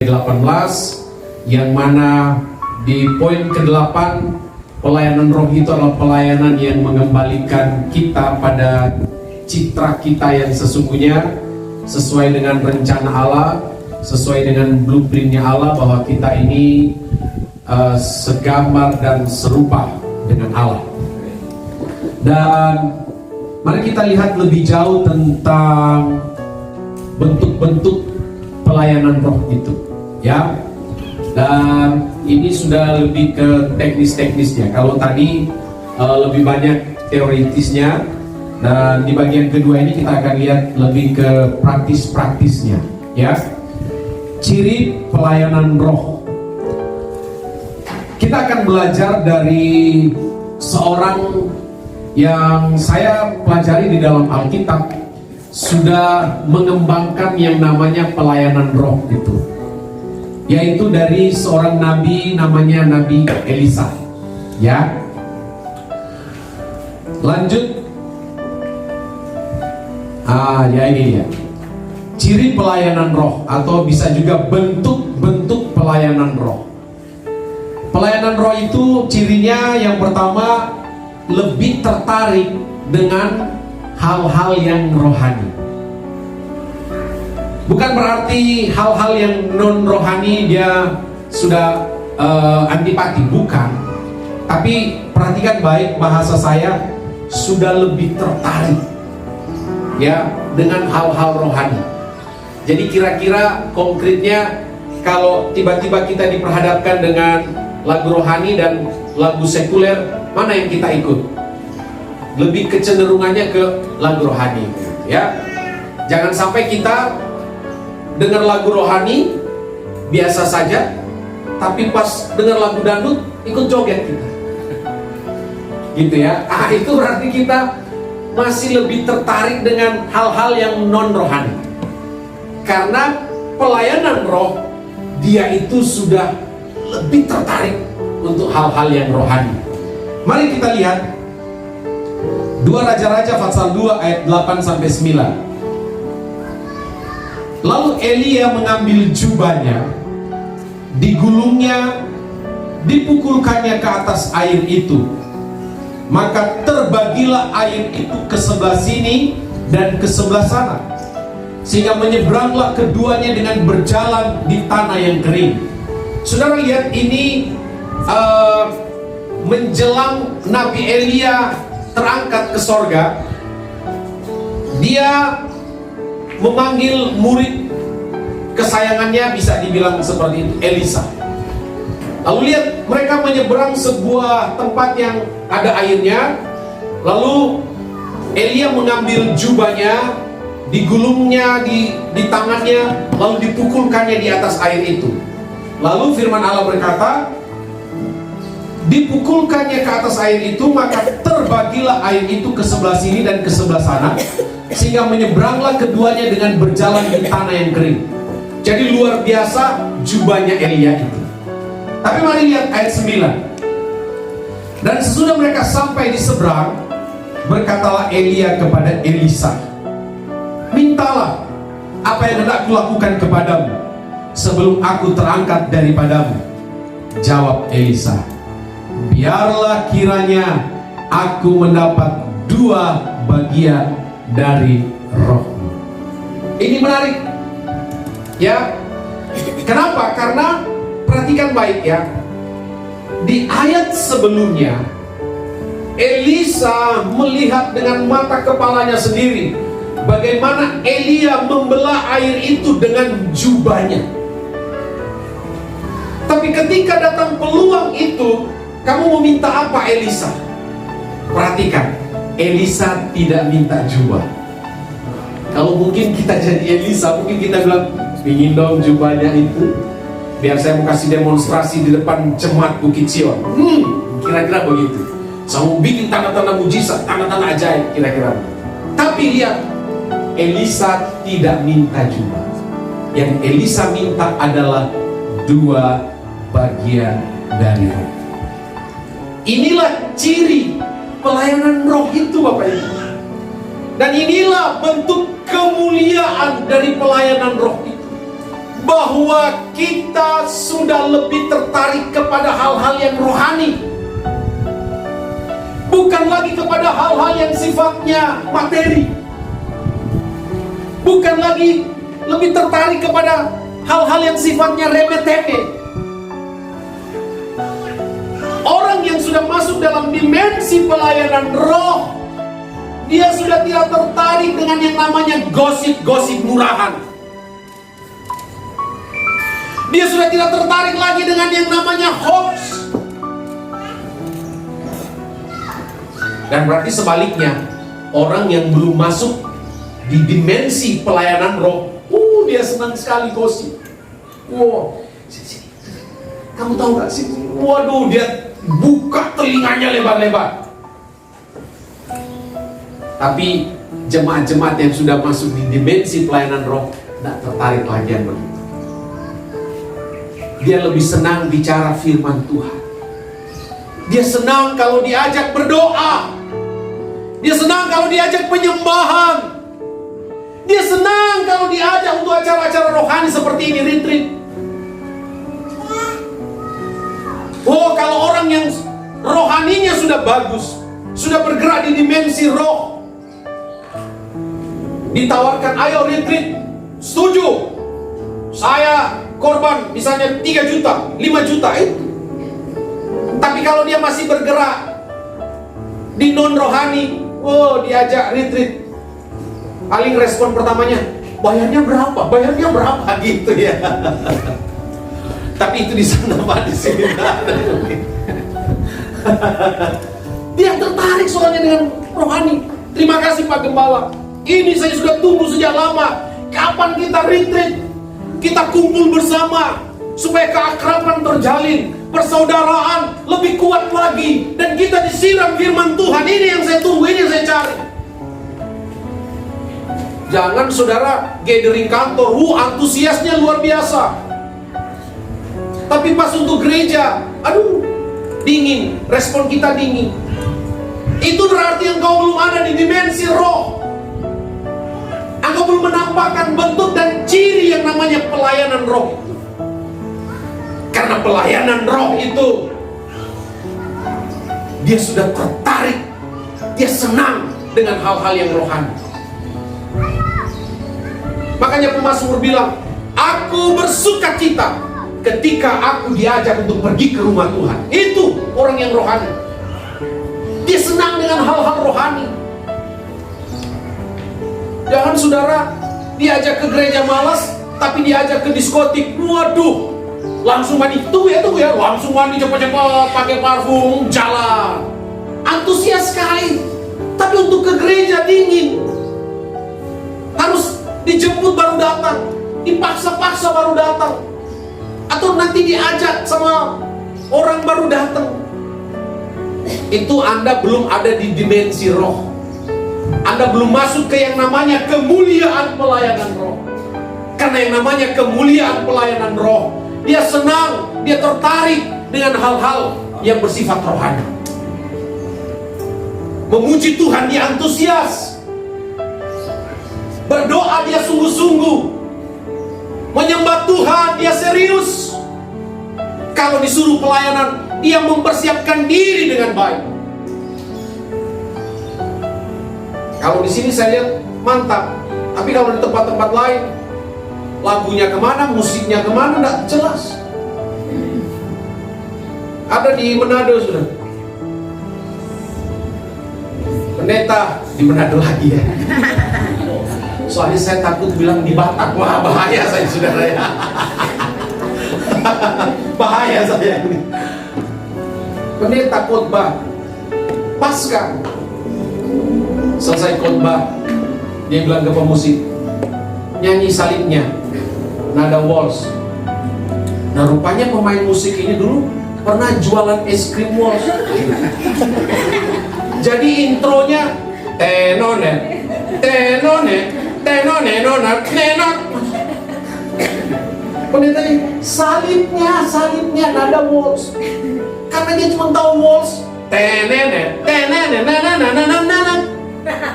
18, yang mana di poin ke-8, pelayanan roh itu adalah pelayanan yang mengembalikan kita pada citra kita yang sesungguhnya, sesuai dengan rencana Allah, sesuai dengan blueprintnya Allah, bahwa kita ini segambar dan serupa dengan Allah. Dan mari kita lihat lebih jauh tentang bentuk-bentuk pelayanan roh itu, ya. Dan ini sudah lebih ke teknis-teknisnya. Kalau tadi lebih banyak teoritisnya, dan di bagian kedua ini kita akan lihat lebih ke praktis-praktisnya, ya. Ciri pelayanan roh. Kita akan belajar dari seorang yang saya pelajari di dalam Alkitab, sudah mengembangkan yang namanya pelayanan roh itu, yaitu dari seorang nabi namanya Nabi Elisa, ya. Lanjut. Ya ini ya. Ciri pelayanan roh, atau bisa juga bentuk-bentuk pelayanan roh. Pelayanan roh itu cirinya yang pertama, lebih tertarik dengan hal-hal yang rohani. Bukan berarti hal-hal yang non rohani dia sudah antipati, bukan. Tapi perhatikan baik bahasa saya, sudah lebih tertarik, ya, dengan hal-hal rohani. Jadi kira-kira konkretnya, kalau tiba-tiba kita diperhadapkan dengan lagu rohani dan lagu sekuler, mana yang kita ikut? Lebih kecenderungannya ke lagu rohani, ya. Jangan sampai kita dengar lagu rohani biasa saja, tapi pas dengar lagu dangdut ikut joget kita, gitu ya. Itu berarti kita masih lebih tertarik dengan hal-hal yang non rohani. Karena pelayanan roh, dia itu sudah lebih tertarik untuk hal-hal yang rohani. Mari kita lihat 2 Raja-Raja pasal 2 ayat 8-9. Lalu Elia mengambil jubahnya, digulungnya, dipukulkannya ke atas air itu. Maka terbagilah air itu ke sebelah sini dan ke sebelah sana, sehingga menyeberanglah keduanya dengan berjalan di tanah yang kering. Saudara lihat ini menjelang Nabi Elia terangkat ke sorga, dia memanggil murid kesayangannya, bisa dibilang seperti itu, Elisa. Lalu lihat, mereka menyeberang sebuah tempat yang ada airnya. Lalu Elia mengambil jubahnya, digulungnya di tangannya, lalu dipukulkannya di atas air itu. Lalu firman Allah berkata, dipukulkannya ke atas air itu, maka terbagilah air itu ke sebelah sini dan ke sebelah sana, sehingga menyeberanglah keduanya dengan berjalan di tanah yang kering. Jadi luar biasa jubahnya Elia itu. Tapi mari lihat ayat 9. Dan sesudah mereka sampai di seberang, berkatalah Elia kepada Elisa, mintalah apa yang hendak kulakukan kepadamu sebelum aku terangkat daripadamu. Jawab Elisa, biarlah kiranya aku mendapat 2 bagian dari rohmu. Ini menarik, ya. Kenapa? Karena perhatikan baik, ya. Di ayat sebelumnya, Elisa melihat dengan mata kepalanya sendiri bagaimana Elia membelah air itu dengan jubahnya. Tapi ketika datang peluang itu, kamu mau minta apa, Elisa? Perhatikan, Elisa tidak minta jubah. Kalau mungkin kita jadi Elisa, mungkin kita bilang, ingin dong jubahnya itu, biar saya mau kasih demonstrasi di depan jemaat Bukit Sion. Kira-kira begitu. Saya mau bikin tanda-tanda mujizat, tanda-tanda ajaib, kira-kira. Tapi lihat, Elisa tidak minta jubah. Yang Elisa minta adalah 2 bagian dari roh. Inilah ciri pelayanan roh itu, Bapak Ibu. Dan inilah bentuk kemuliaan dari pelayanan roh itu. bahwa kita sudah lebih tertarik kepada hal-hal yang rohani, bukan lagi kepada hal-hal yang sifatnya materi, bukan lagi lebih tertarik kepada hal-hal yang sifatnya remeh-temeh. Orang yang sudah masuk dalam dimensi pelayanan roh, dia sudah tidak tertarik dengan yang namanya gosip-gosip murahan. Dia sudah tidak tertarik lagi dengan yang namanya hoax. Dan berarti sebaliknya, orang yang belum masuk di dimensi pelayanan roh, dia senang sekali gosip. Wow, sini. Kamu tahu gak sih? Waduh, dia buka telinganya lebar-lebar. Tapi jemaat-jemaat yang sudah masuk di dimensi pelayanan roh tidak tertarik lagi yang begitu. Dia lebih senang bicara firman Tuhan. Dia senang kalau diajak berdoa. Dia senang kalau diajak penyembahan. Dia senang kalau diajak untuk acara-acara rohani seperti ini, retreat. Oh, kalau orang yang rohaninya sudah bagus, sudah bergerak di dimensi roh, ditawarkan, ayo retreat, setuju. Saya korban misalnya 3 juta, 5 juta itu. Tapi kalau dia masih bergerak di non rohani, diajak retreat, paling respon pertamanya, bayarnya berapa? Bayarnya berapa gitu ya. Tapi itu di sana Pak, di sini dia tertarik soalnya dengan rohani. Terima kasih Pak Gembala. Ini saya sudah tunggu sejak lama. Kapan kita retreat? Kita kumpul bersama supaya keakraban terjalin, persaudaraan lebih kuat lagi, dan kita disiram firman Tuhan. Ini yang saya tunggu, ini yang saya cari. Jangan saudara gathering kantor, antusiasnya luar biasa, tapi pas untuk gereja, dingin, respon kita dingin. Itu berarti engkau belum ada di dimensi roh. Engkau belum menampakkan bentuk dan ciri yang namanya pelayanan roh itu. Karena pelayanan roh itu, dia sudah tertarik, dia senang dengan hal-hal yang rohani. Makanya pemazmur bilang, aku bersuka cita ketika aku diajak untuk pergi ke rumah Tuhan. Itu orang yang rohani. Dia senang dengan hal-hal rohani. Jangan saudara diajak ke gereja malas, tapi diajak ke diskotik. Waduh, langsung mandi. Tunggu ya, langsung mandi cepat-cepat, pakai parfum, jalan. Antusias sekali. Tapi untuk ke gereja dingin. Harus dijemput baru datang, dipaksa-paksa baru datang, atau nanti diajak sama orang baru datang. Itu Anda belum ada di dimensi roh. Anda belum masuk ke yang namanya kemuliaan pelayanan roh. Karena yang namanya kemuliaan pelayanan roh, dia senang, dia tertarik dengan hal-hal yang bersifat rohani. Memuji Tuhan dia antusias, berdoa dia sungguh-sungguh, menyembah Tuhan dia serius. Kalau disuruh pelayanan, dia mempersiapkan diri dengan baik. Kalau di sini saya lihat mantap, tapi kalau di tempat-tempat lain, lagunya kemana, musiknya kemana, tidak jelas. Ada di Manado sudah. Pendeta di Manado lagi ya. Soalnya saya takut bilang di Batak, wah bahaya saya saudara ya. Bahaya saya ini. Pendeta khotbah pasca selesai khotbah, dia bilang ke pemusik, nyanyi salibnya, nada waltz. Nah rupanya pemain musik ini dulu pernah jualan es krim waltz. Jadi intronya tenonet, tenonet, tenonet, tenonet, tenonet. Pendeta ini salibnya nada waltz. Karena dia cuma tahu waltz, tenonet, tenonet, tenonet, tenonet,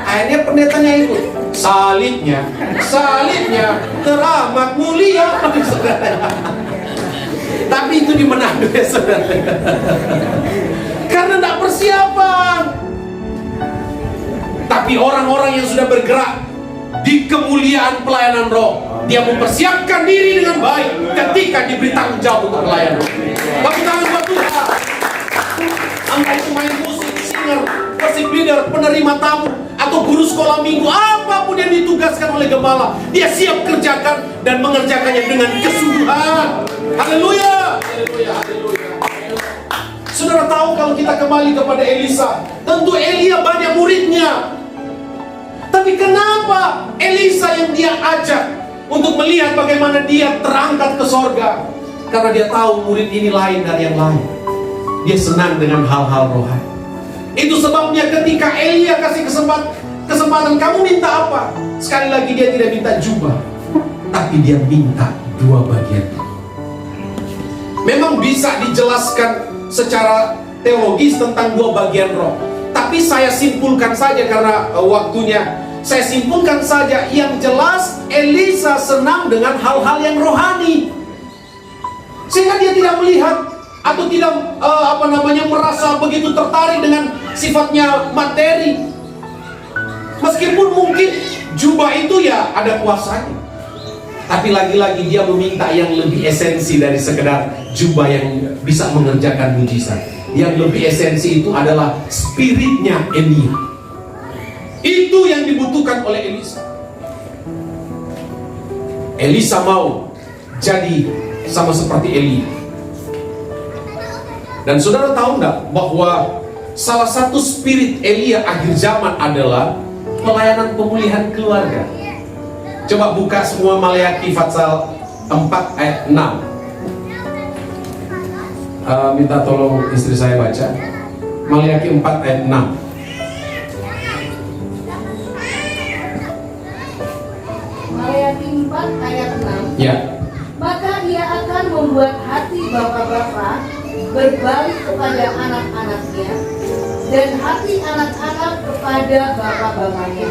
Akhirnya pendetanya ikut. Salibnya teramat mulia. Tapi itu di Manado ya saudara. Karena tidak persiapan. Tapi orang-orang yang sudah bergerak di kemuliaan pelayanan roh, dia mempersiapkan diri dengan baik ketika diberi tanggung jawab untuk pelayanan. Tepuk tangan buat Tuhan. Entah itu main musik, singer, worship leader, penerima tamu, atau guru sekolah minggu, apapun yang ditugaskan oleh gembala, dia siap kerjakan dan mengerjakannya dengan kesungguhan. Haleluya, haleluya, haleluya. Saudara tahu kalau kita kembali kepada Elisa, tentu Elia banyak muridnya. Tapi kenapa Elisa yang dia ajak untuk melihat bagaimana dia terangkat ke sorga? Karena dia tahu murid ini lain dari yang lain. Dia senang dengan hal-hal rohani. Itu sebabnya ketika Elia kasih kesempatan, kamu minta apa? Sekali lagi dia tidak minta jubah, tapi dia minta 2 bagian. Memang bisa dijelaskan secara teologis tentang 2 bagian roh, tapi saya simpulkan saja karena waktunya. Saya simpulkan saja, yang jelas Elisa senang dengan hal-hal yang rohani, sehingga dia tidak melihat atau tidak merasa begitu tertarik dengan sifatnya materi. Meskipun mungkin jubah itu ya ada kuasanya, tapi lagi-lagi dia meminta yang lebih esensi dari sekedar jubah yang bisa mengerjakan mujizat. Yang lebih esensi itu adalah spiritnya Elia. Itu yang dibutuhkan oleh Elisa. Elisa mau jadi sama seperti Elia. Dan saudara tahu enggak bahwa salah satu spirit Elia akhir zaman adalah pelayanan pemulihan keluarga. Coba buka semua Maleakhi pasal 4 ayat 6. Minta tolong istri saya baca Maleakhi 4 ayat 6. Maleakhi 4 ayat 6. Ya. Maka ia akan membuat hati bapak-bapak berbalik kepada anak-anaknya, dan hati anak-anak kepada bapak-bapaknya,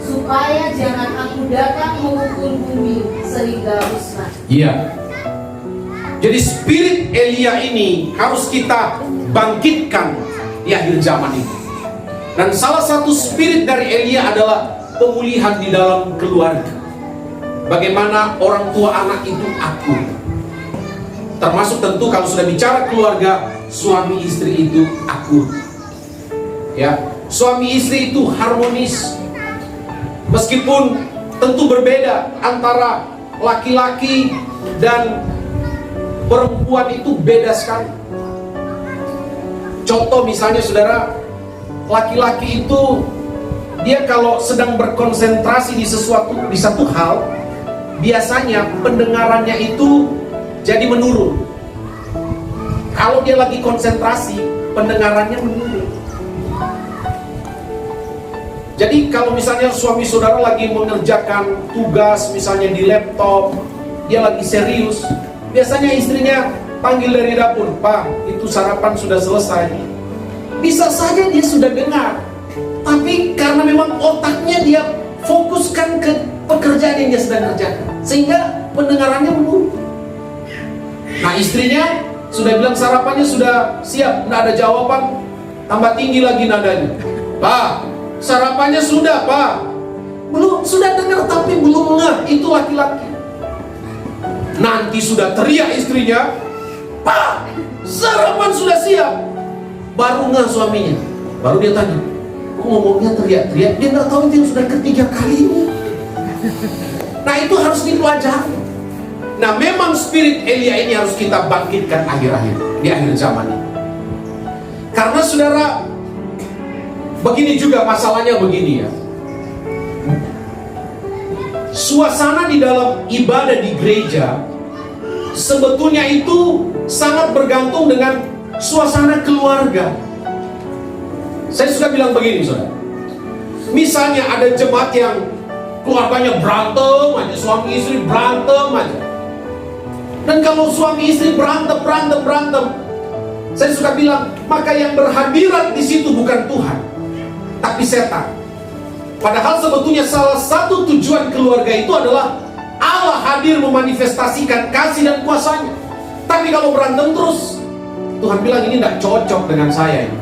supaya jangan aku datang mengukur bumi sehingga musnah. Iya. Jadi spirit Elia ini harus kita bangkitkan di akhir zaman ini. Dan salah satu spirit dari Elia adalah pemulihan di dalam keluarga. Bagaimana orang tua anak itu akur. Termasuk tentu kalau sudah bicara keluarga, suami istri itu akur. Ya, suami istri itu harmonis. Meskipun tentu berbeda antara laki-laki dan perempuan, itu beda sekali. Contoh misalnya saudara, laki-laki itu dia kalau sedang berkonsentrasi di satu hal, biasanya pendengarannya itu jadi menurun. Kalau dia lagi konsentrasi, pendengarannya menurun. Jadi kalau misalnya suami saudara lagi mengerjakan tugas misalnya di laptop, dia lagi serius, biasanya istrinya panggil dari dapur, "Pak, itu sarapan sudah selesai." Bisa saja dia sudah dengar, tapi karena memang otaknya dia fokuskan ke pekerjaan yang dia sedang kerjakan, sehingga pendengarannya menurun. Nah, istrinya sudah bilang sarapannya sudah siap, tidak ada jawaban, tambah tinggi lagi nadanya. "Pak, sarapannya sudah, Pak." Belum, sudah dengar tapi belum ngeh. Itu laki-laki. Nanti sudah teriak istrinya, "Pak, sarapan sudah siap." Baru ngeh suaminya. Baru dia tanya, "Kok ngomongnya teriak-teriak?" Dia nggak tahu itu yang sudah ketiga kalinya. Nah, itu harus dipelajari. Nah, memang spirit Elia ini harus kita bangkitkan di akhir zaman ini. Karena saudara, begini juga masalahnya begini ya. Suasana di dalam ibadah di gereja sebetulnya itu sangat bergantung dengan suasana keluarga. Saya suka bilang begini saudara, misalnya ada jemaat yang keluarganya berantem aja, suami istri berantem aja. Dan kalau suami istri berantem, saya suka bilang, maka yang berhadirat di situ bukan Tuhan, tapi setan. Padahal sebetulnya salah satu tujuan keluarga itu adalah Allah hadir memanifestasikan kasih dan kuasanya. Tapi kalau berantem terus, Tuhan bilang ini tidak cocok dengan saya ini.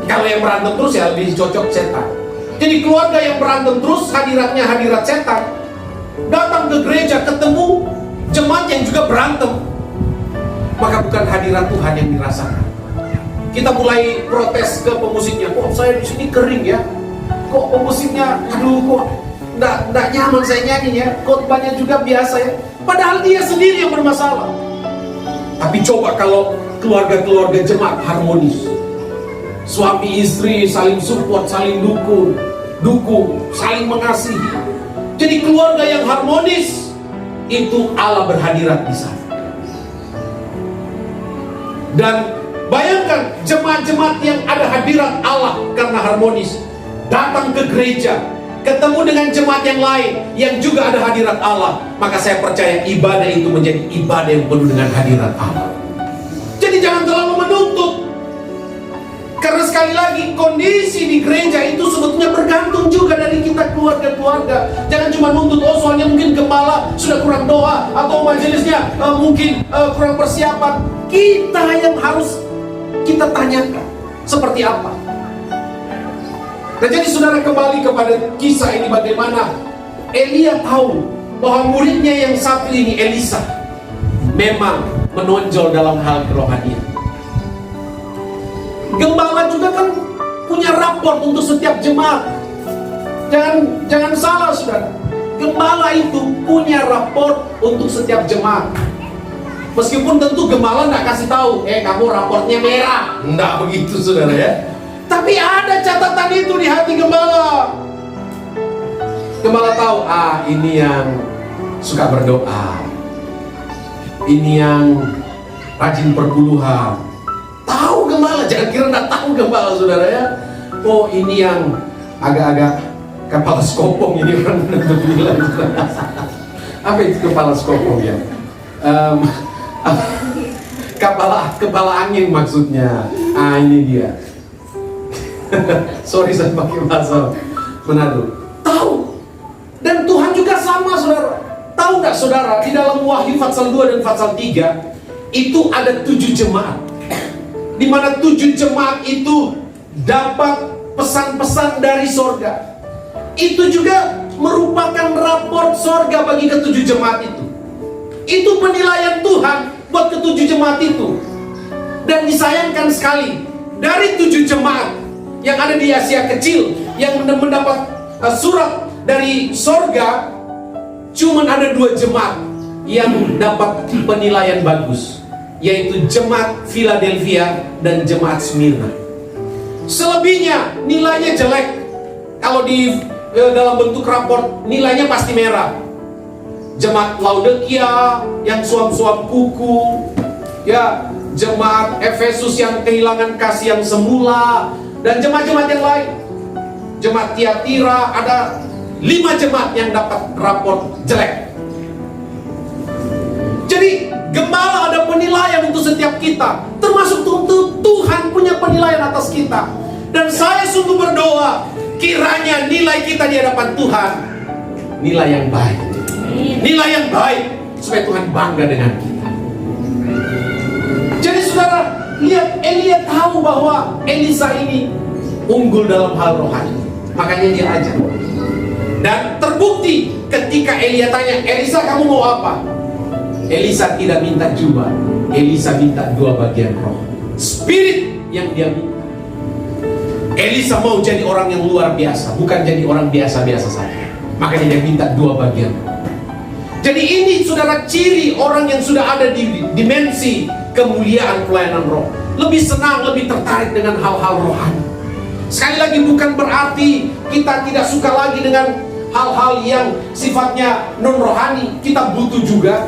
Kalau yang berantem terus ya lebih cocok setan. Jadi keluarga yang berantem terus, hadiratnya hadirat setan. Datang ke gereja ketemu jemaat yang juga berantem, maka bukan hadirat Tuhan yang dirasakan. Kita mulai protes ke pemusiknya, kok saya di sini kering ya, kok pemusiknya, aduh kok nggak nyaman saya nyanyi ya, khotbahnya juga biasa ya. Padahal dia sendiri yang bermasalah. Tapi coba kalau keluarga-keluarga jemaat harmonis, suami istri saling support, saling dukung, saling mengasihi. Jadi keluarga yang harmonis itu Allah berhadirat di sana. Dan bayangkan jemaat-jemaat yang ada hadirat Allah karena harmonis, datang ke gereja, ketemu dengan jemaat yang lain yang juga ada hadirat Allah, maka saya percaya ibadah itu menjadi ibadah yang penuh dengan hadirat Allah. Jadi jangan terlalu menuntut, karena sekali lagi kondisi di gereja itu sebetulnya bergantung juga dari kita keluarga-keluarga. Jangan cuma nuntut, oh soalnya mungkin gembala sudah kurang doa, atau majelisnya mungkin kurang persiapan. Kita yang harus kita tanyakan seperti apa. Nah, jadi saudara, kembali kepada kisah ini, bagaimana Elia tahu bahwa muridnya yang satu ini, Elisa, memang menonjol dalam hal kerohanian. Gembala juga kan punya raport untuk setiap jemaat. Jangan salah saudara, gembala itu punya raport untuk setiap jemaat. Meskipun tentu gembala nggak kasih tahu, kamu raportnya merah, nggak begitu saudara ya. Tapi ada catatan itu di hati gembala. Gembala tahu, ini yang suka berdoa, ini yang rajin perpuluhan. Tahu gembala, jangan kira nggak tahu gembala saudara ya. Oh, ini yang agak-agak kepala skopong ini orang bilang. Apa itu kepala skopong ya? Kepala angin maksudnya. Ini dia. Sorry saya pakai bahasa Manado. Tahu. Dan Tuhan juga sama saudara. Tahu nggak saudara, di dalam Wahyu pasal 2 dan pasal 3 itu ada 7 jemaat, di mana 7 jemaat itu dapat pesan-pesan dari sorga. Itu juga merupakan raport sorga bagi ke-7 jemaat itu. Itu penilaian Tuhan buat ke-7 jemaat itu. Dan disayangkan sekali, dari 7 jemaat yang ada di Asia Kecil yang mendapat surat dari sorga, cuman ada 2 jemaat yang dapat penilaian bagus, yaitu jemaat Philadelphia dan jemaat Smyrna. Selebihnya nilainya jelek. Kalau di dalam bentuk raport, nilainya pasti merah. Jemaat Laodikia yang suam-suam kuku, ya, jemaat Efesus yang kehilangan kasih yang semula, dan jemaat-jemaat yang lain. Jemaat Tiatira, ada 5 jemaat yang dapat raport jelek. Jadi gembala ada penilaian untuk setiap kita, termasuk untuk Tuhan punya penilaian atas kita. Dan saya sungguh berdoa, kiranya nilai kita di hadapan Tuhan nilai yang baik, nilai yang baik, supaya Tuhan bangga dengan kita. Jadi saudara, lihat, Elia tahu bahwa Elisa ini unggul dalam hal rohani, makanya dia ajar. Dan terbukti ketika Elia tanya, Elisa kamu mau apa? Elisa tidak minta jubah, Elisa minta 2 bagian roh, spirit yang dia minta. Elisa mau jadi orang yang luar biasa, bukan jadi orang biasa-biasa saja. Makanya dia minta 2 bagian. Jadi ini saudara ciri orang yang sudah ada di dimensi kemuliaan pelayanan roh. Lebih senang, lebih tertarik dengan hal-hal rohani. Sekali lagi bukan berarti kita tidak suka lagi dengan hal-hal yang sifatnya non rohani. Kita butuh juga.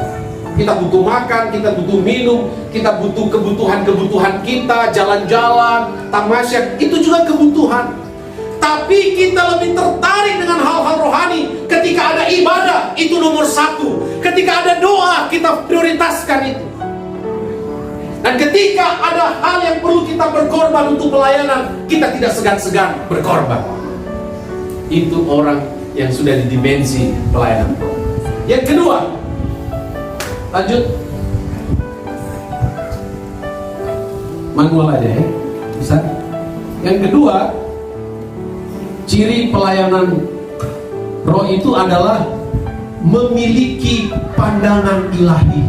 Kita butuh makan, kita butuh minum, kita butuh kebutuhan-kebutuhan kita, jalan-jalan, tamasya, itu juga kebutuhan. Tapi kita lebih tertarik dengan hal-hal rohani. Ketika ada ibadah, itu nomor 1. Ketika ada doa, kita prioritaskan itu. Dan ketika ada hal yang perlu kita berkorban untuk pelayanan, kita tidak segan-segan berkorban. Itu orang yang sudah di dimensi pelayanan. Yang kedua, lanjut. Manual aja ya, bisa. Yang kedua, ciri pelayanan roh itu adalah memiliki pandangan ilahi.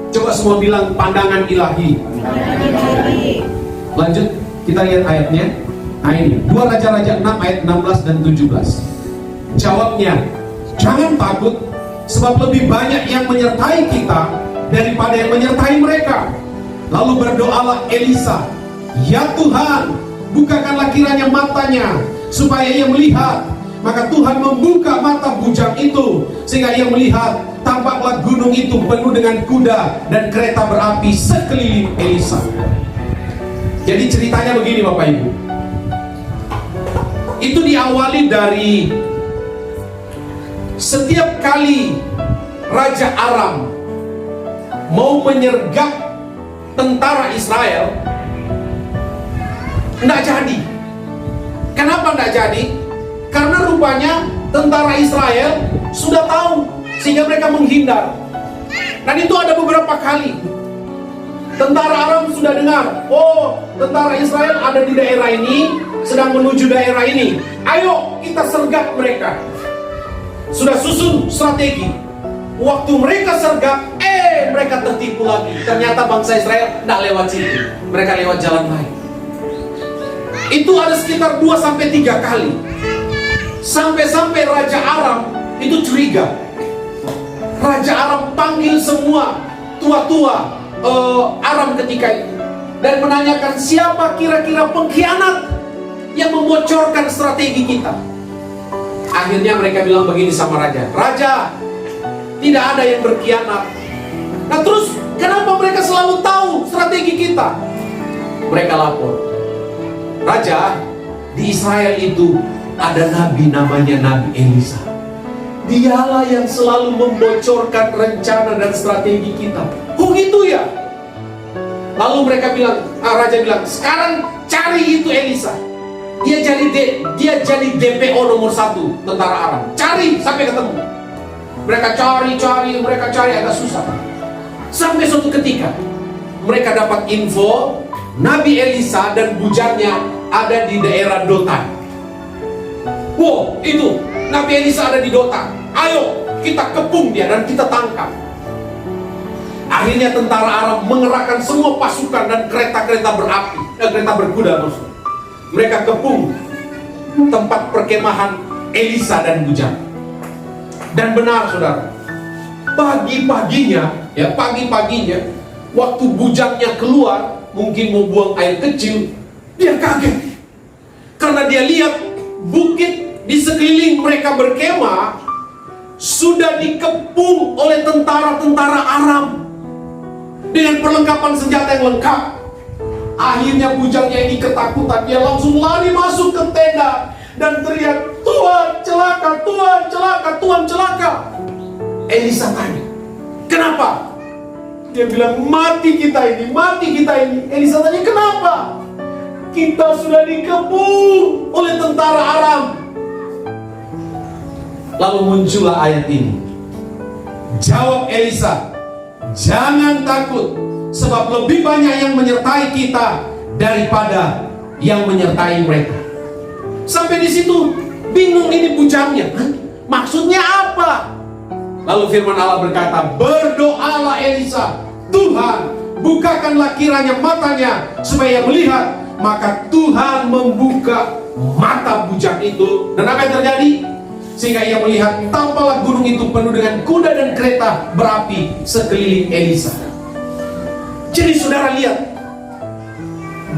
Coba semua bilang pandangan ilahi. Lanjut, kita lihat ayatnya. Nah ini, 2 Raja-Raja 6 ayat 16 dan 17. Jawabnya, jangan takut, sebab lebih banyak yang menyertai kita daripada yang menyertai mereka. Lalu berdoalah Elisa, ya Tuhan, bukakanlah kiranya matanya, supaya ia melihat. Maka Tuhan membuka mata bujang itu, sehingga ia melihat. Tampaklah gunung itu penuh dengan kuda dan kereta berapi sekeliling Elisa. Jadi ceritanya begini Bapak Ibu. Itu diawali dari setiap kali Raja Aram mau menyergap tentara Israel, enggak jadi. Kenapa enggak jadi? Karena rupanya tentara Israel sudah tahu, sehingga mereka menghindar. Dan itu ada beberapa kali tentara Aram sudah dengar, oh tentara Israel ada di daerah ini, sedang menuju daerah ini, ayo kita sergap mereka. Sudah susun strategi. Waktu mereka sergap, mereka tertipu lagi. Ternyata bangsa Israel tidak lewat situ, mereka lewat jalan lain. Itu ada sekitar 2-3 kali. Sampai-sampai Raja Aram itu curiga. Raja Aram panggil semua tua-tua Aram ketika itu dan menanyakan siapa kira-kira pengkhianat yang membocorkan strategi kita. Akhirnya mereka bilang begini sama Raja, Raja, tidak ada yang berkhianat. Nah terus kenapa mereka selalu tahu strategi kita? Mereka lapor, Raja, di Israel itu ada nabi namanya Nabi Elisa. Dialah yang selalu membocorkan rencana dan strategi kita. Oh gitu ya? Lalu mereka bilang, Raja bilang, sekarang cari itu Elisa. Dia jadi DPO nomor 1 tentara Aram. Cari sampai ketemu. Mereka cari agak susah. Sampai suatu ketika mereka dapat info Nabi Elisa dan bujangnya ada di daerah Dotan. Wow, itu Nabi Elisa ada di Dotan. Ayo kita kepung dia dan kita tangkap. Akhirnya tentara Aram mengerahkan semua pasukan dan kereta-kereta berapi, kereta berkuda maksudnya. Mereka kepung tempat perkemahan Elisa dan bujang. Dan benar saudara, pagi-paginya waktu bujangnya keluar, mungkin mau buang air kecil, dia kaget. Karena dia lihat bukit di sekeliling mereka berkemah sudah dikepung oleh tentara-tentara Aram dengan perlengkapan senjata yang lengkap. Akhirnya bujangnya ini ketakutan, dia langsung lari masuk ke tenda dan teriak, Tuhan celaka, Tuhan celaka, Tuhan celaka. Elisa tanya, kenapa? Dia bilang, mati kita ini. Elisa tanya, kenapa? Kita sudah dikepung oleh tentara Aram. Lalu muncullah ayat ini. Jawab Elisa, jangan takut, sebab lebih banyak yang menyertai kita daripada yang menyertai mereka. Sampai di situ bingung ini bujangnya. Maksudnya apa? Lalu firman Allah berkata, berdoalah Elisa, Tuhan bukakanlah kiranya matanya supaya melihat. Maka Tuhan membuka mata bujang itu. Dan apa yang terjadi? Sehingga ia melihat, tampaklah gunung itu penuh dengan kuda dan kereta berapi sekeliling Elisa. Jadi saudara lihat,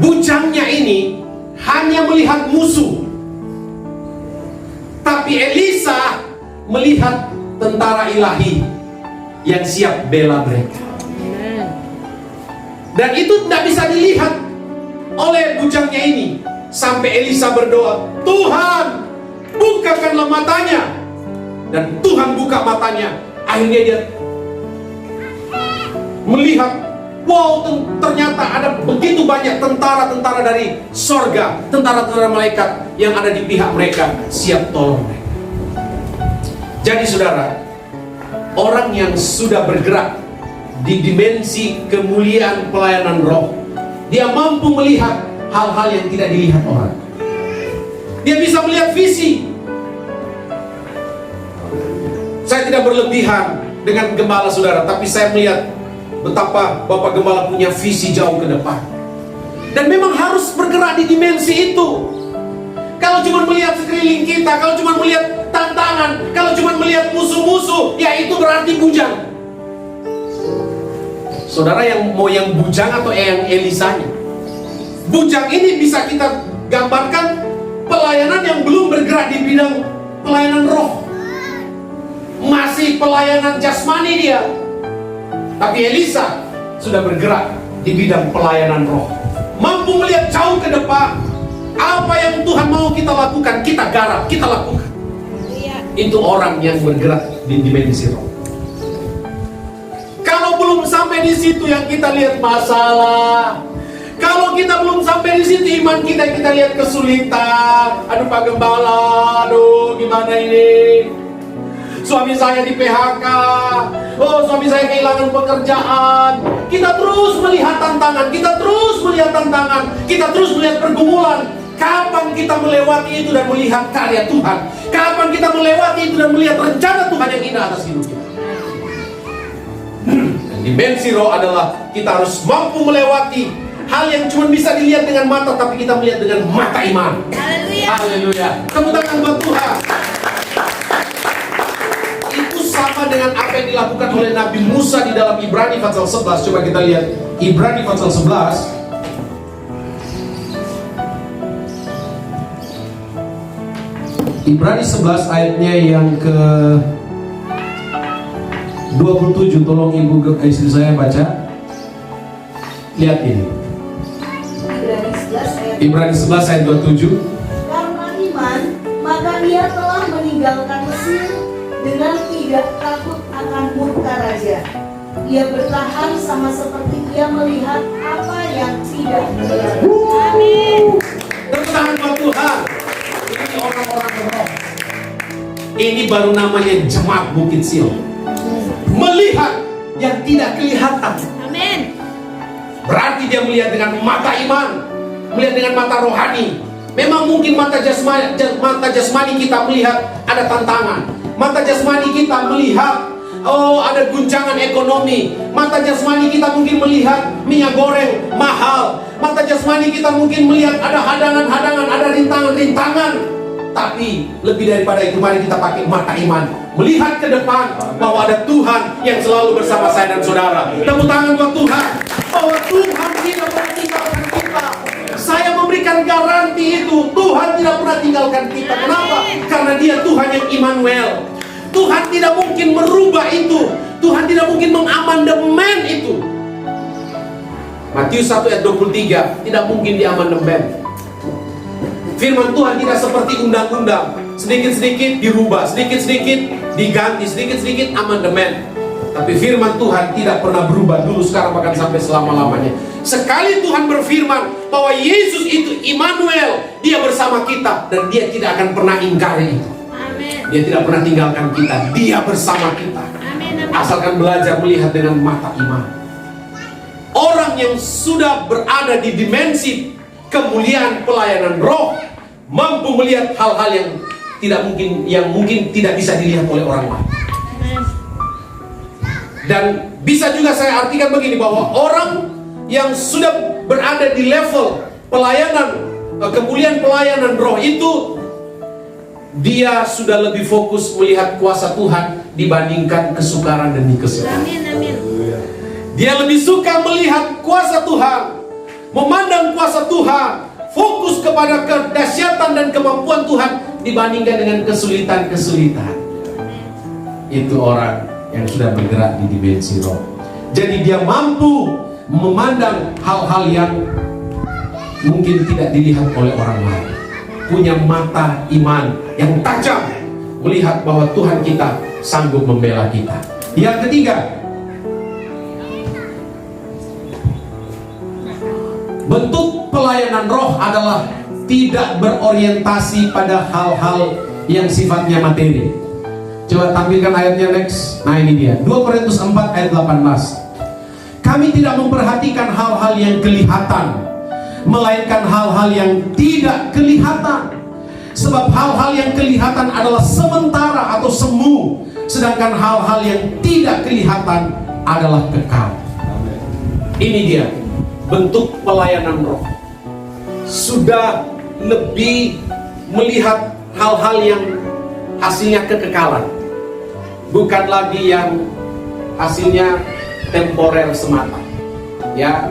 bujangnya ini hanya melihat musuh, tapi Elisa melihat tentara ilahi yang siap bela mereka. Dan itu tidak bisa dilihat oleh bujangnya ini. Sampai Elisa berdoa, Tuhan bukakanlah matanya. Dan Tuhan buka matanya. Akhirnya dia melihat, wow, ternyata ada begitu banyak tentara-tentara dari sorga, tentara-tentara malaikat yang ada di pihak mereka siap tolong mereka. Jadi saudara, orang yang sudah bergerak di dimensi kemuliaan pelayanan roh, dia mampu melihat hal-hal yang tidak dilihat orang. Dia bisa melihat visi. Saya tidak berlebihan dengan gembala saudara, tapi saya melihat betapa Bapak Gembala punya visi jauh ke depan. Dan memang harus bergerak di dimensi itu. Kalau cuma melihat sekeliling kita, kalau cuma melihat tantangan, kalau cuma melihat musuh-musuh, ya itu berarti bujang. Saudara yang mau yang bujang atau yang Elisanya? Bujang ini bisa kita gambarkan pelayanan yang belum bergerak di bidang pelayanan roh. Masih pelayanan jasmani dia. Tapi Elisa sudah bergerak di bidang pelayanan roh. Mampu melihat jauh ke depan. Apa yang Tuhan mau kita lakukan, kita garap, kita lakukan. Itu orang yang bergerak di dimensi roh. Kalau belum sampai di situ yang kita lihat masalah. Kalau kita belum sampai di situ iman kita lihat kesulitan. Aduh Pak Gembala, aduh gimana ini? Suami saya di PHK. Oh, suami saya kehilangan pekerjaan. Kita terus melihat tantangan, kita terus melihat tantangan, kita terus melihat pergumulan. Kapan kita melewati itu dan melihat karya Tuhan? Kapan kita melewati itu dan melihat rencana Tuhan yang indah atas hidup kita? Dan dimensi roh adalah kita harus mampu melewati hal yang cuma bisa dilihat dengan mata, tapi kita melihat dengan mata iman. Haleluya. Haleluya. Tepuk tangan buat Tuhan. Itu sama dengan apa yang dilakukan oleh Nabi Musa di dalam Ibrani pasal 11. Coba kita lihat Ibrani pasal 11. Ibrani 11 ayatnya yang ke 27. Tolong ibu istri saya baca. Lihat ini. Ibrani 11 ayat 27. Karena iman, maka ia telah meninggalkan Mesir dengan tidak takut akan murka raja. Ia bertahan sama seperti ia melihat apa yang tidak melihat. Amin. Bertahan buat Tuhan. Ini orang-orang roh. Ini baru namanya jemaat Bukit Sion. Melihat yang tidak kelihatan. Amin. Berarti dia melihat dengan mata iman, melihat dengan mata rohani. Memang mungkin mata jasmani kita melihat ada tantangan. Mata jasmani kita melihat ada guncangan ekonomi. Mata jasmani kita mungkin melihat minyak goreng mahal. Mata jasmani kita mungkin melihat ada hadangan-hadangan, ada rintangan-rintangan. Tapi lebih daripada itu, mari kita pakai mata iman, melihat ke depan bahwa ada Tuhan yang selalu bersama saya dan saudara. Tepuk tangan buat Tuhan, bahwa Tuhan tidak pernah tinggalkan kita. Saya memberikan garansi itu, Tuhan tidak pernah tinggalkan kita. Kenapa? Karena Dia Tuhan yang Immanuel. Tuhan tidak mungkin merubah itu. Tuhan tidak mungkin mengamandemen itu. Matius 1 ayat 23 tidak mungkin diamandemen. Firman Tuhan tidak seperti undang-undang, sedikit-sedikit dirubah, sedikit-sedikit diganti, sedikit-sedikit amandemen. Tapi firman Tuhan tidak pernah berubah dulu, sekarang, bahkan sampai selama-lamanya. Sekali Tuhan berfirman bahwa Yesus itu Immanuel, Dia bersama kita, dan Dia tidak akan pernah ingkari itu. Dia tidak pernah tinggalkan kita, Dia bersama kita. Asalkan belajar melihat dengan mata iman. Orang yang sudah berada di dimensi kemuliaan pelayanan roh mampu melihat hal-hal yang mungkin tidak bisa dilihat oleh orang lain. Dan bisa juga saya artikan begini, bahwa orang yang sudah berada di level pelayanan kemuliaan pelayanan roh itu, dia sudah lebih fokus melihat kuasa Tuhan dibandingkan kesukaran demi kesukaran. Dia lebih suka melihat kuasa Tuhan, memandang kuasa Tuhan, fokus kepada kedahsyatan dan kemampuan Tuhan dibandingkan dengan kesulitan-kesulitan. Itu orang yang sudah bergerak di dimensi roh. Jadi dia mampu memandang hal-hal yang mungkin tidak dilihat oleh orang lain. Punya mata iman yang tajam, melihat bahwa Tuhan kita sanggup membela kita. Yang ketiga, bentuk pelayanan roh adalah tidak berorientasi pada hal-hal yang sifatnya materi. Coba tampilkan ayatnya next. Nah ini dia, 2 Korintus 4 ayat 18. Kami tidak memperhatikan hal-hal yang kelihatan, melainkan hal-hal yang tidak kelihatan. Sebab hal-hal yang kelihatan adalah sementara atau semu, sedangkan hal-hal yang tidak kelihatan adalah kekal. Ini dia bentuk pelayanan roh. Sudah lebih melihat hal-hal yang hasilnya kekekalan, bukan lagi yang hasilnya temporer semata. Ya,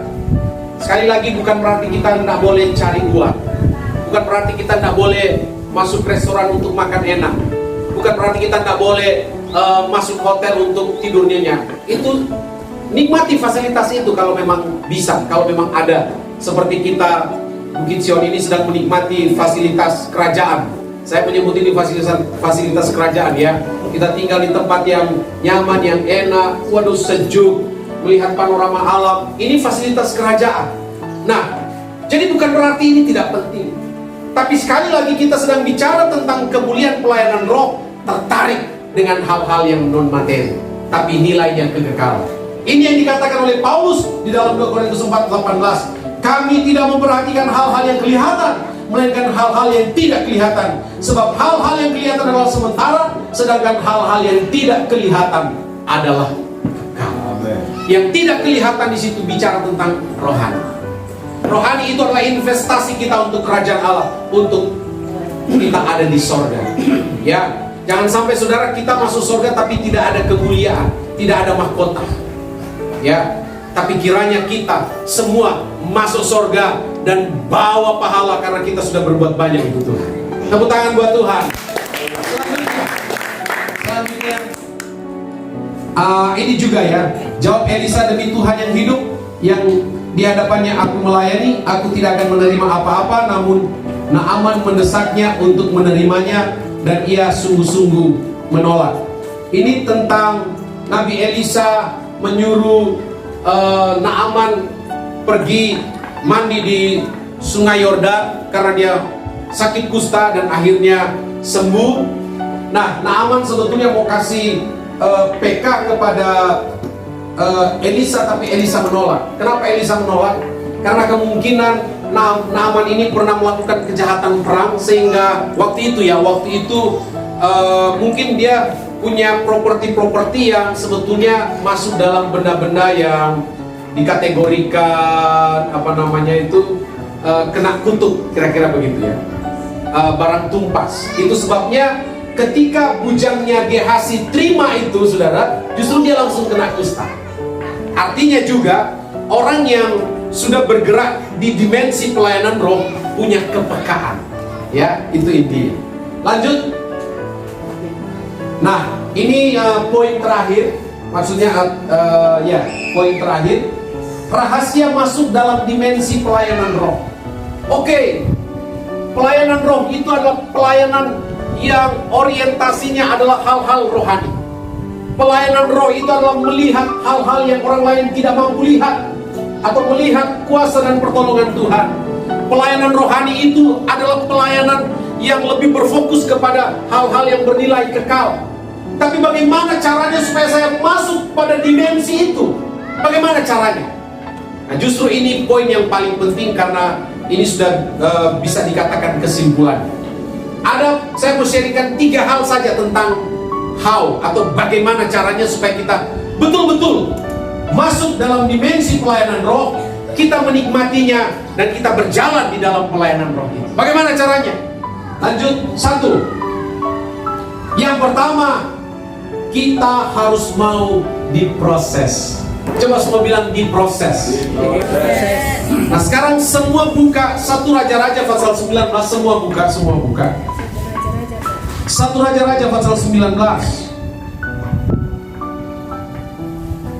sekali lagi bukan berarti kita tidak boleh cari uang, bukan berarti kita tidak boleh masuk restoran untuk makan enak, bukan berarti kita tidak boleh masuk hotel untuk tidur nyenyak. Itu nikmati fasilitas itu kalau memang bisa, kalau memang ada. Seperti kita Bukit Sion ini sedang menikmati fasilitas kerajaan. Saya menyebut ini fasilitas kerajaan ya. Kita tinggal di tempat yang nyaman, yang enak, waduh sejuk, melihat panorama alam. Ini fasilitas kerajaan. Nah, jadi bukan berarti ini tidak penting. Tapi sekali lagi kita sedang bicara tentang kemuliaan pelayanan roh, tertarik dengan hal-hal yang non materi, tapi nilainya kekekalan. Ini yang dikatakan oleh Paulus di dalam 2 Korintus 4:18. Kami tidak memperhatikan hal-hal yang kelihatan, melainkan hal-hal yang tidak kelihatan. Sebab hal-hal yang kelihatan adalah sementara, sedangkan hal-hal yang tidak kelihatan adalah kekal. Yang tidak kelihatan di situ bicara tentang rohani. Rohani itu adalah investasi kita untuk kerajaan Allah, untuk kita ada di sorga. Ya, jangan sampai saudara kita masuk sorga tapi tidak ada kemuliaan, tidak ada mahkota. Ya, tapi kiranya kita semua masuk sorga dan bawa pahala karena kita sudah berbuat banyak itu Tuhan. Tepuk tangan buat Tuhan. Selanjutnya, ini juga ya, jawab Elisa, demi Tuhan yang hidup, yang di hadapannya aku melayani, aku tidak akan menerima apa-apa. Namun Naaman mendesaknya untuk menerimanya, dan ia sungguh-sungguh menolak. Ini tentang Nabi Elisa menyuruh Naaman pergi mandi di Sungai Yordan karena dia sakit kusta dan akhirnya sembuh. Nah, Naaman sebetulnya mau kasih PK kepada Elisa, tapi Elisa menolak. Kenapa Elisa menolak? Karena kemungkinan Naaman ini pernah melakukan kejahatan perang, sehingga waktu itu mungkin dia punya properti-properti yang sebetulnya masuk dalam benda-benda yang dikategorikan kena kutuk, kira-kira begitu ya, barang tumpas. Itu sebabnya ketika bujangnya Gehazi terima itu, saudara, justru dia langsung kena kusta. Artinya juga orang yang sudah bergerak di dimensi pelayanan roh punya kepekaan, ya, itu intinya. Lanjut. Nah, ini poin terakhir, maksudnya poin terakhir, rahasia masuk dalam dimensi pelayanan roh. Oke, pelayanan roh itu adalah pelayanan yang orientasinya adalah hal-hal rohani. Pelayanan roh itu adalah melihat hal-hal yang orang lain tidak mampu lihat, atau melihat kuasa dan pertolongan Tuhan. Pelayanan rohani itu adalah pelayanan yang lebih berfokus kepada hal-hal yang bernilai kekal. Tapi bagaimana caranya supaya saya masuk pada dimensi itu? Bagaimana caranya? Nah, justru ini poin yang paling penting, karena ini sudah bisa dikatakan kesimpulan. Saya mau sharingkan 3 hal saja tentang how, atau bagaimana caranya supaya kita betul-betul masuk dalam dimensi pelayanan roh, kita menikmatinya, dan kita berjalan di dalam pelayanan roh ini. Bagaimana caranya? Lanjut, 1. Yang pertama, kita harus mau diproses. Coba semua bilang diproses. Nah, sekarang semua buka 1 Raja-Raja pasal 19. Semua buka. 1 Raja-Raja pasal 19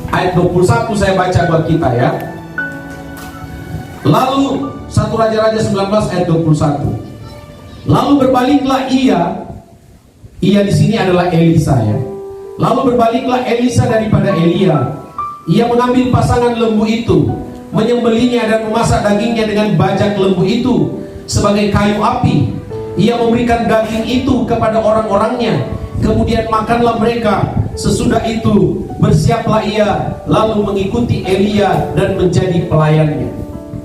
ayat 21 saya baca buat kita ya. Lalu 1 Raja-Raja 19 ayat 21. Lalu berbaliklah ia di sini adalah Elisa ya. Lalu berbaliklah Elisa daripada Elia. Ia mengambil pasangan lembu itu, menyembelihnya dan memasak dagingnya dengan bajak lembu itu, sebagai kayu api. Ia memberikan daging itu kepada orang-orangnya, kemudian makanlah mereka. Sesudah itu bersiaplah ia, lalu mengikuti Elia dan menjadi pelayannya.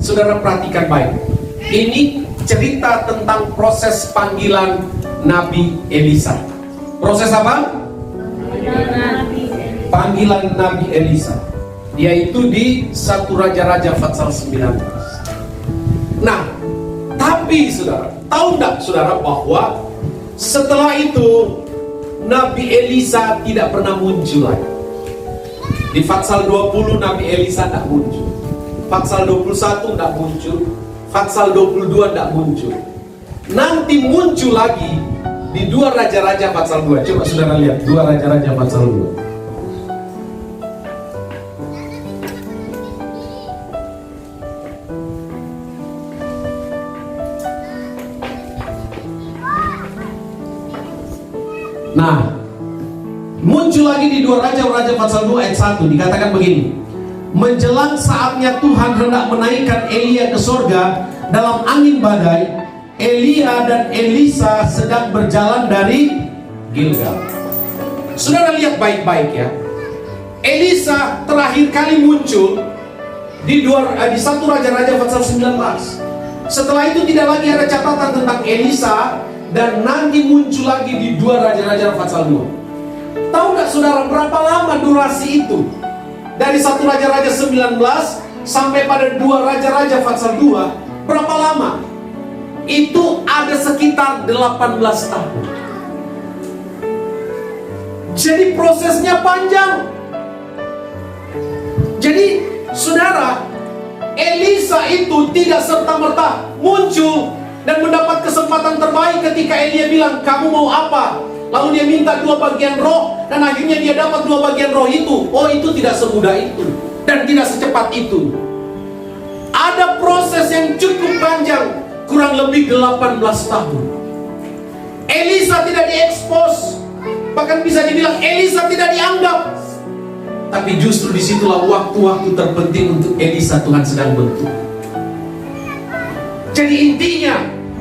Saudara perhatikan baik. Ini cerita tentang proses panggilan Nabi Elisa. Proses apa? Panggilan Nabi Elisa, yaitu di 1 Raja-Raja pasal 19. Nah, tapi saudara, tahu enggak saudara bahwa setelah itu Nabi Elisa tidak pernah muncul lagi. Di pasal 20 Nabi Elisa tidak muncul, pasal 21 tidak muncul, pasal 22 tidak muncul. Nanti muncul lagi di 2 Raja-Raja pasal 2. Coba saudara lihat 2 Raja-Raja pasal 2. Nah, muncul lagi di 2 Raja-Raja pasal 2 ayat 1, dikatakan begini. Menjelang saatnya Tuhan hendak menaikkan Elia ke sorga dalam angin badai, Elia dan Elisa sedang berjalan dari Gilgal. Saudara lihat baik-baik ya. Elisa terakhir kali muncul di 1 Raja-Raja pasal 19. Setelah itu tidak lagi ada catatan tentang Elisa, dan nanti muncul lagi di 2 Raja-Raja pasal 2. Tahu nggak saudara berapa lama durasi itu? Dari 1 Raja-Raja 19 sampai pada 2 Raja-Raja pasal 2, berapa lama? Itu ada sekitar 18 tahun. Jadi prosesnya panjang. Jadi saudara, Elisa itu tidak serta-merta muncul dan mendapat kesempatan terbaik ketika Elia bilang, kamu mau apa? Lalu dia minta 2 bagian roh, dan akhirnya dia dapat 2 bagian roh itu. Oh, itu tidak semudah itu, dan tidak secepat itu. Ada proses yang cukup panjang, kurang lebih 18 tahun. Elisa tidak diekspos, bahkan bisa dibilang Elisa tidak dianggap. Tapi justru disitulah waktu-waktu terpenting untuk Elisa Tuhan sedang bentuk. Jadi intinya,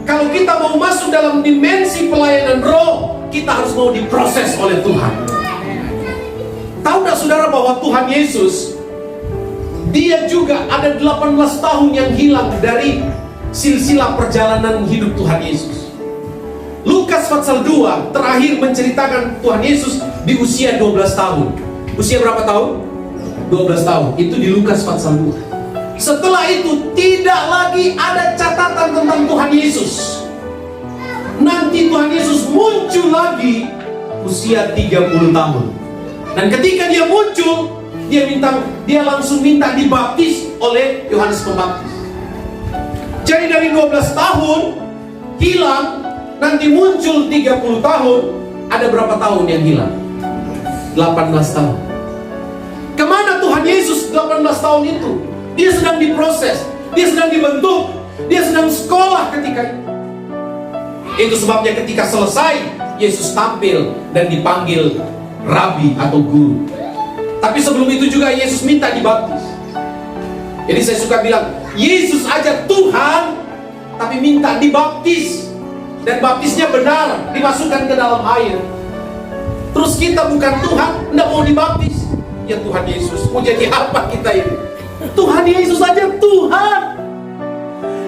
kalau kita mau masuk dalam dimensi pelayanan roh, kita harus mau diproses oleh Tuhan. Tahu gak saudara bahwa Tuhan Yesus, dia juga ada 18 tahun yang hilang dari silsilah perjalanan hidup Tuhan Yesus. Lukas pasal 2 terakhir menceritakan Tuhan Yesus di usia 12 tahun. Usia berapa tahun? 12 tahun. Itu di Lukas pasal 2. Setelah itu tidak lagi ada catatan tentang Tuhan Yesus. Nanti Tuhan Yesus muncul lagi usia 30 tahun. Dan ketika dia muncul, dia langsung minta dibaptis oleh Yohanes Pembaptis. Jadi dari 12 tahun hilang, nanti muncul 30 tahun, ada berapa tahun yang hilang? 18 tahun. Kemana Tuhan Yesus 18 tahun itu? Dia sedang diproses, dia sedang dibentuk, dia sedang sekolah ketika itu. Itu sebabnya ketika selesai, Yesus tampil dan dipanggil Rabi atau Guru. Tapi sebelum itu juga Yesus minta dibaptis. Jadi saya suka bilang, Yesus aja Tuhan, tapi minta dibaptis. Dan baptisnya benar, dimasukkan ke dalam air. Terus kita bukan Tuhan, tidak mau dibaptis. Ya Tuhan Yesus, mau jadi apa kita ini? Tuhan Yesus saja Tuhan.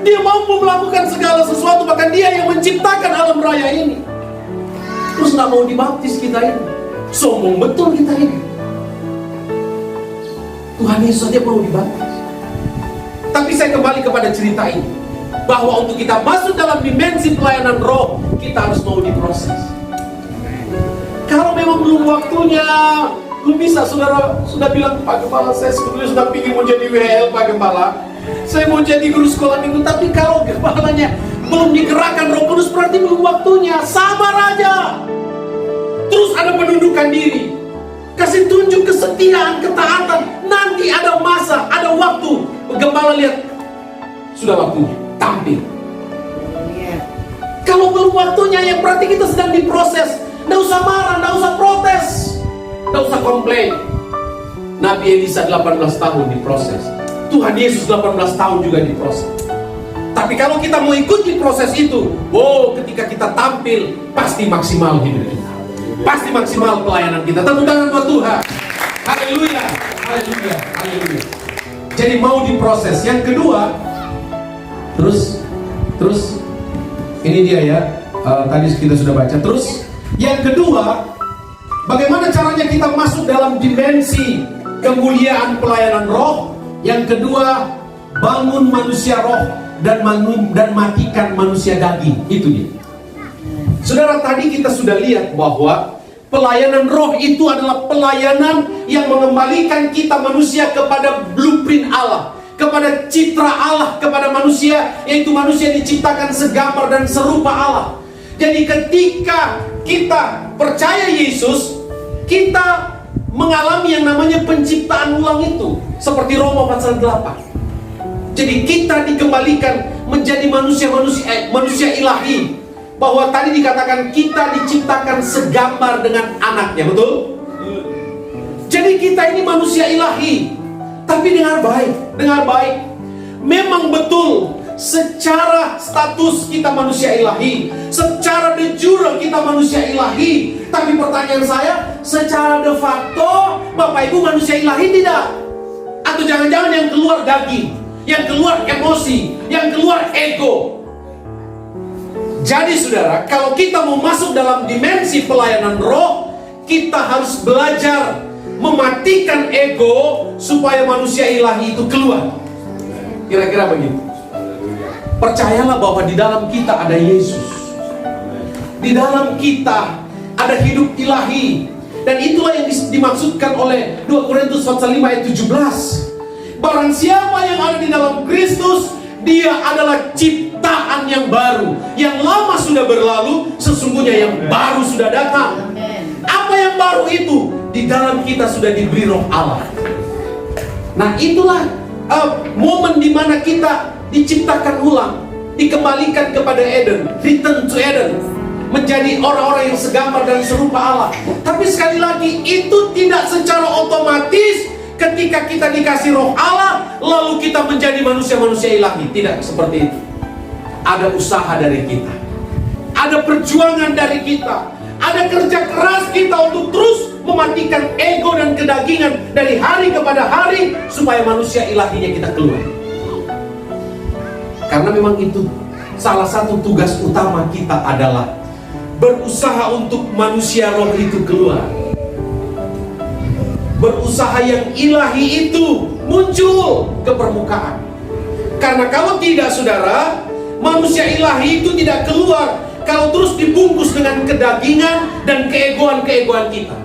Dia mampu melakukan segala sesuatu, bahkan dia yang menciptakan alam raya ini. Terus nggak mau dibaptis kita ini. Sombong betul kita ini. Tuhan Yesus saja mau dibaptis. Tapi saya kembali kepada cerita ini, bahwa untuk kita masuk dalam dimensi pelayanan roh, kita harus mau diproses. Kalau memang belum waktunya, belum bisa, saudara sudah bilang, Pak Gembala, saya sebetulnya sudah ingin mau jadi WL, Pak Gembala, saya mau jadi guru sekolah minggu. Tapi kalau gembalanya belum digerakkan Roh Kudus, berarti belum waktunya. Sabar aja. Terus ada penundukan diri, kasih tunjuk kesetiaan, ketaatan. Nanti ada masa, ada waktu, gembala lihat, sudah waktunya, tampil. Kalau belum waktunya, ya berarti kita sedang diproses. Nggak usah marah, nggak usah protes, nggak usah komplain. Nabi Elisa 18 tahun diproses. Tuhan Yesus 18 tahun juga diproses. Tapi kalau kita mau ikuti proses itu, ketika kita tampil, pasti maksimal hidup kita, pasti maksimal pelayanan kita. Tepuk tangan buat Tuhan. Haleluya, haleluya, haleluya. Jadi mau diproses. Yang kedua, terus ini dia ya. Tadi kita sudah baca. Terus yang kedua, bagaimana caranya kita masuk dalam dimensi kemuliaan pelayanan roh? Yang kedua, bangun manusia roh dan matikan manusia daging. Itu dia. Saudara, tadi kita sudah lihat bahwa pelayanan roh itu adalah pelayanan yang mengembalikan kita manusia kepada blueprint Allah, kepada citra Allah, kepada manusia, yaitu manusia diciptakan segambar dan serupa Allah. Jadi ketika kita percaya Yesus, kita mengalami yang namanya penciptaan ulang itu, seperti Roma pasal 8. Jadi kita dikembalikan menjadi manusia ilahi. Bahwa tadi dikatakan kita diciptakan segambar dengan anaknya, betul? Jadi kita ini manusia ilahi. Tapi dengar baik. Memang betul, secara status kita manusia ilahi, secara de jure kita manusia ilahi. Tapi pertanyaan saya, secara de facto Bapak Ibu manusia ilahi tidak? Atau jangan-jangan yang keluar daging, yang keluar emosi, yang keluar ego? Jadi saudara, kalau kita mau masuk dalam dimensi pelayanan roh, kita harus belajar mematikan ego supaya manusia ilahi itu keluar. Kira-kira begitu. Percayalah bahwa di dalam kita ada Yesus. Di dalam kita ada hidup ilahi. Dan itulah yang dimaksudkan oleh 2 Korintus pasal 5 ayat 17. Barang siapa yang ada di dalam Kristus, dia adalah ciptaan yang baru. Yang lama sudah berlalu, sesungguhnya yang baru sudah datang. Apa yang baru itu? Di dalam kita sudah diberi roh Allah. Nah itulah momen di mana kita diciptakan ulang, dikembalikan kepada Eden, return to Eden, menjadi orang-orang yang segambar dan serupa Allah. Tapi sekali lagi, itu tidak secara otomatis ketika kita dikasih roh Allah, lalu kita menjadi manusia-manusia ilahi. Tidak seperti itu. Ada usaha dari kita, ada perjuangan dari kita, ada kerja keras kita untuk terus mematikan ego dan kedagingan dari hari kepada hari, supaya manusia ilahinya kita keluar. Karena memang itu salah satu tugas utama kita adalah berusaha untuk manusia roh itu keluar. Berusaha yang ilahi itu muncul ke permukaan. Karena kalau tidak saudara, manusia ilahi itu tidak keluar kalau terus dibungkus dengan kedagingan dan keegoan-keegoan kita.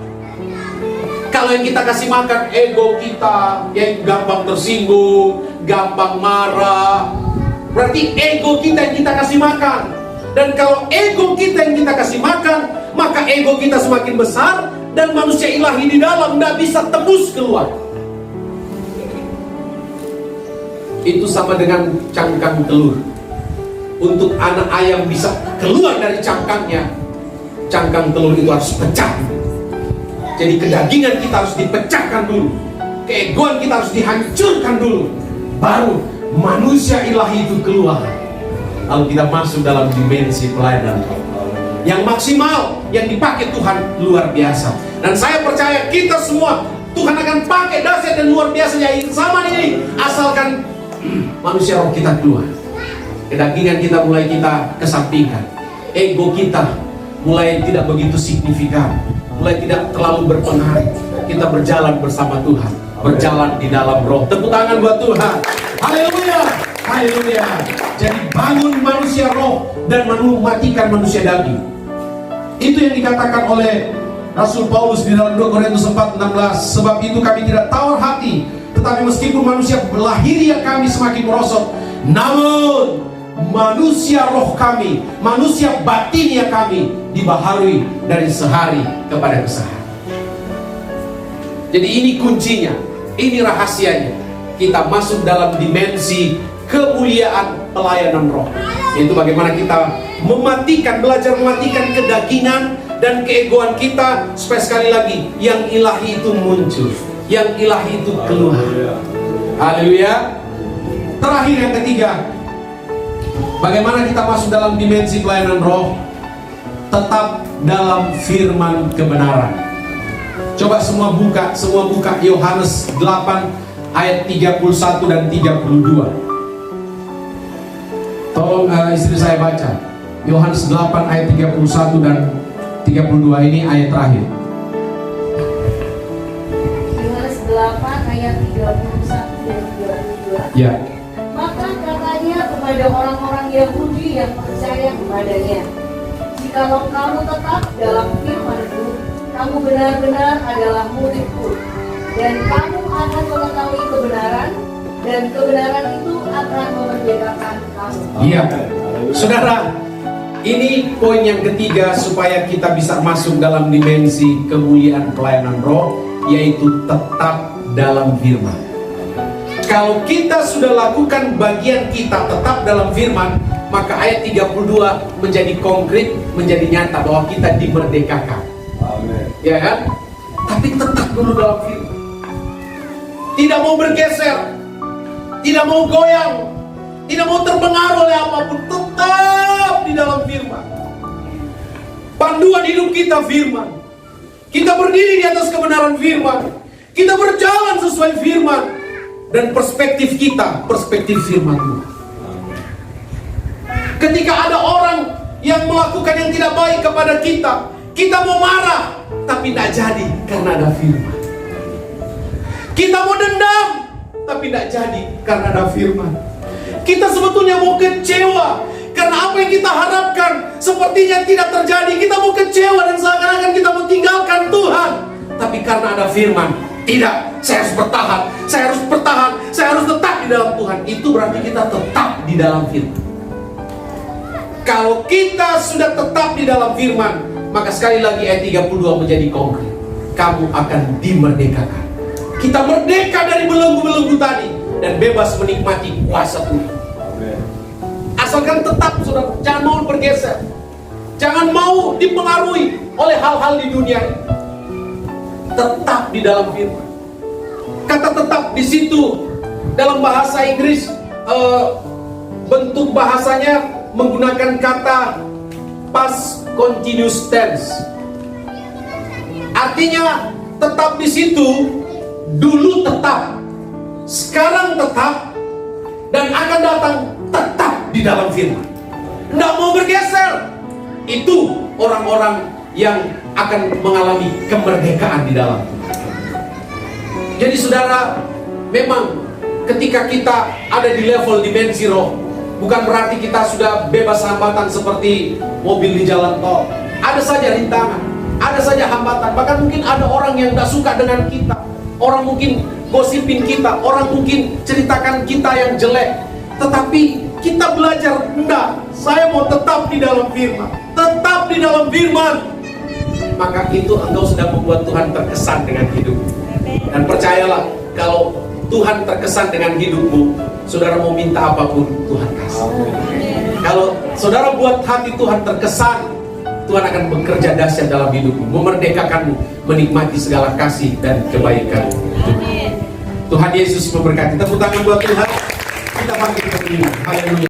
Kalau yang kita kasih makan ego kita, yang gampang tersinggung, gampang marah, berarti ego kita yang kita kasih makan. Dan kalau ego kita yang kita kasih makan, maka ego kita semakin besar, dan manusia ilahi di dalam tidak bisa tembus keluar. Itu sama dengan cangkang telur. Untuk anak ayam bisa keluar dari cangkangnya, cangkang telur itu harus pecah. Jadi kedagingan kita harus dipecahkan dulu, keegoan kita harus dihancurkan dulu, baru manusia ilahi itu keluar. Lalu kita masuk dalam dimensi pelayanan yang maksimal, yang dipakai Tuhan luar biasa. Dan saya percaya kita semua, Tuhan akan pakai dahsyat dan luar biasa yang sama ini, asalkan manusia roh kita keluar. Kedagingan kita mulai kita kesampingkan, ego kita mulai tidak begitu signifikan, mulai tidak terlalu berpengaruh. Kita berjalan bersama Tuhan, berjalan di dalam roh. Tepuk tangan buat Tuhan. Haleluya, haleluya. Jadi bangun manusia roh dan matikan manusia daging. Itu yang dikatakan oleh Rasul Paulus di dalam 2 Korintus 4:16. Sebab itu kami tidak tawar hati, tetapi meskipun manusia lahiriah kami semakin merosot, namun manusia roh kami, manusia batinnya kami dibaharui dari sehari kepada kesehari. Jadi ini kuncinya, ini rahasianya. Kita masuk dalam dimensi kemuliaan pelayanan roh, yaitu bagaimana kita belajar mematikan kedagingan dan keegoan kita, supaya sekali lagi yang ilahi itu muncul, yang ilahi itu keluar. Haleluya. Terakhir yang ketiga, Bagaimana kita masuk dalam dimensi pelayanan roh? Tetap dalam firman kebenaran. Coba semua buka Yohanes 8 ayat 31 dan 32. Tolong istri saya baca Yohanes 8 ayat 31 dan 32, ini ayat terakhir. Yohanes 8 ayat 31 dan 32. Ya. Maka katanya kepada orang-orang Yahudi yang percaya kepadanya, jikalau kamu tetap dalam firman-Ku, kamu benar-benar adalah murid-Ku, dan kamu akan mengetahui kebenaran, dan kebenaran itu akan memerdekakan kamu. Iya, saudara, ini poin yang ketiga supaya kita bisa masuk dalam dimensi kemuliaan pelayanan roh, yaitu tetap dalam firman. Kalau kita sudah lakukan bagian kita tetap dalam firman, maka ayat 32 menjadi konkret, menjadi nyata bahwa kita dimerdekakan. Amin. Ya kan? Tapi tetap dulu dalam firman. Tidak mau bergeser, tidak mau goyang, tidak mau terpengaruh oleh apapun, tetap di dalam firman. Panduan hidup kita firman. Kita berdiri di atas kebenaran firman. Kita berjalan sesuai firman. Dan perspektif kita, perspektif firman Tuhan. Ketika ada orang yang melakukan yang tidak baik kepada kita, kita mau marah, tapi tidak jadi karena ada firman. Kita mau dendam, tapi tidak jadi karena ada firman. Kita sebetulnya mau kecewa karena apa yang kita harapkan sepertinya tidak terjadi. Kita mau kecewa dan seakan-akan kita meninggalkan Tuhan, tapi karena ada firman, tidak, saya harus bertahan, saya harus bertahan, saya harus tetap di dalam Tuhan. Itu berarti kita tetap di dalam firman. Kalau kita sudah tetap di dalam firman, maka sekali lagi ayat 32 menjadi konkret. Kamu akan dimerdekakan. Kita merdeka dari belenggu-belenggu tadi dan bebas menikmati kuasa Tuhan. Asalkan tetap, saudara, jangan mau bergeser, jangan mau dipengaruhi oleh hal-hal di dunia ini. Tetap di dalam firman. Kata tetap di situ dalam bahasa Inggris, bentuk bahasanya menggunakan kata past continuous tense. Artinya tetap di situ, dulu tetap, sekarang tetap, dan akan datang tetap di dalam firman. Tidak mau bergeser. Itu orang-orang yang akan mengalami kemerdekaan di dalam Tuhan. Jadi saudara, memang ketika kita ada di level dimensi roh, bukan berarti kita sudah bebas hambatan seperti mobil di jalan tol. Ada saja rintangan, ada saja hambatan. Bahkan mungkin ada orang yang tidak suka dengan kita. Orang mungkin gosipin kita, orang mungkin ceritakan kita yang jelek. Tetapi kita belajar, enggak, saya mau tetap di dalam firman. Tetap di dalam firman. Maka itu engkau sudah membuat Tuhan terkesan dengan hidupmu. Dan percayalah, kalau Tuhan terkesan dengan hidupmu, saudara mau minta apapun, Tuhan kasih. Kalau saudara buat hati Tuhan terkesan, Tuhan akan bekerja dahsyat dalam hidupmu, memerdekakanmu, menikmati segala kasih dan kebaikan Tuhan. Tuhan Yesus memberkati. Tepuk tangan buat Tuhan. Kita panggil ke Haleluya.